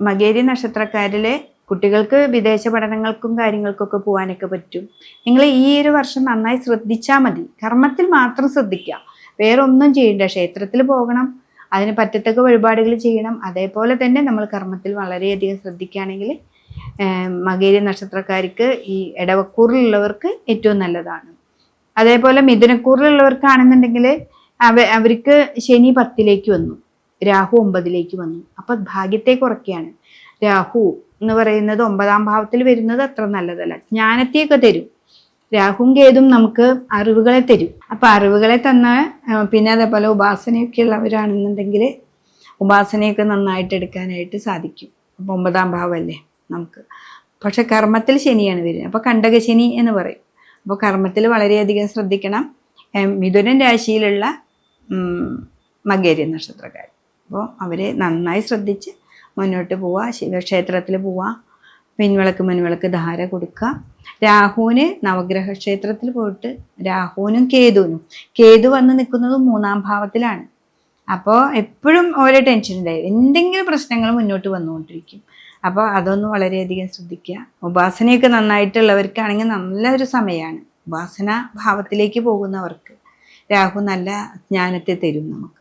മകേരി നക്ഷത്രക്കാരിലെ കുട്ടികൾക്ക് വിദേശ പഠനങ്ങൾക്കും കാര്യങ്ങൾക്കൊക്കെ പോകാനൊക്കെ പറ്റും. നിങ്ങൾ ഈ ഒരു വർഷം നന്നായി ശ്രദ്ധിച്ചാൽ മതി. കർമ്മത്തിൽ മാത്രം ശ്രദ്ധിക്കുക, വേറെ ഒന്നും ചെയ്യണ്ട. ക്ഷേത്രത്തിൽ പോകണം, അതിന് പറ്റത്തക്ക വഴിപാടുകൾ ചെയ്യണം. അതേപോലെ തന്നെ നമ്മൾ കർമ്മത്തിൽ വളരെയധികം ശ്രദ്ധിക്കുകയാണെങ്കിൽ മകേരി നക്ഷത്രക്കാർക്ക് ഈ ഇടവക്കൂറിലുള്ളവർക്ക് ഏറ്റവും നല്ലതാണ്. അതേപോലെ മിഥുനക്കൂറിലുള്ളവർക്കാണെന്നുണ്ടെങ്കിൽ അവർക്ക് ശനി 10ലേക്ക് വന്നു, രാഹു 9ലേക്ക് വന്നു. അപ്പൊ ഭാഗ്യത്തെ കുറയ്ക്കുകയാണ്. രാഹു എന്ന് പറയുന്നത് 9ാം ഭാവത്തിൽ വരുന്നത് അത്ര നല്ലതല്ല. ജ്ഞാനത്തെയൊക്കെ തരും. രാഹുവും കേതും നമുക്ക് അറിവുകളെ തരും. അപ്പൊ അറിവുകളെ തന്ന പിന്നെ അതേപോലെ ഉപാസനയൊക്കെ ഉള്ളവരാണെന്നുണ്ടെങ്കിൽ ഉപാസനയൊക്കെ നന്നായിട്ട് എടുക്കാനായിട്ട് സാധിക്കും. അപ്പൊ 9ാം ഭാവമല്ലേ നമുക്ക്. പക്ഷെ കർമ്മത്തിൽ ശനിയാണ് വരുന്നത്. അപ്പൊ കണ്ടകശനി എന്ന് പറയും. അപ്പോൾ കർമ്മത്തിൽ വളരെയധികം ശ്രദ്ധിക്കണം. മിഥുനൻ രാശിയിലുള്ള മകേരി നക്ഷത്രക്കാർ, അപ്പോൾ അവരെ നന്നായി ശ്രദ്ധിച്ച് മുന്നോട്ട് പോവുക. ശിവക്ഷേത്രത്തിൽ പോവുക, മുൻവിളക്ക് ധാര കൊടുക്കുക. രാഹുവിന് നവഗ്രഹ ക്ഷേത്രത്തിൽ പോയിട്ട് രാഹുവിനും കേതു വന്ന് നിൽക്കുന്നത് 3ാം ഭാവത്തിലാണ്. അപ്പോൾ എപ്പോഴും ഓരോ ടെൻഷൻ ഉണ്ടായി, എന്തെങ്കിലും പ്രശ്നങ്ങൾ മുന്നോട്ട് വന്നുകൊണ്ടിരിക്കും. അപ്പോൾ അതൊന്ന് വളരെയധികം ശ്രദ്ധിക്കുക. ഉപാസനയൊക്കെ നന്നായിട്ടുള്ളവർക്കാണെങ്കിൽ നല്ലൊരു സമയമാണ്. ഉപാസന ഭാവത്തിലേക്ക് പോകുന്നവർക്ക് രാഹു നല്ല ജ്ഞാനത്തെ തരും നമുക്ക്.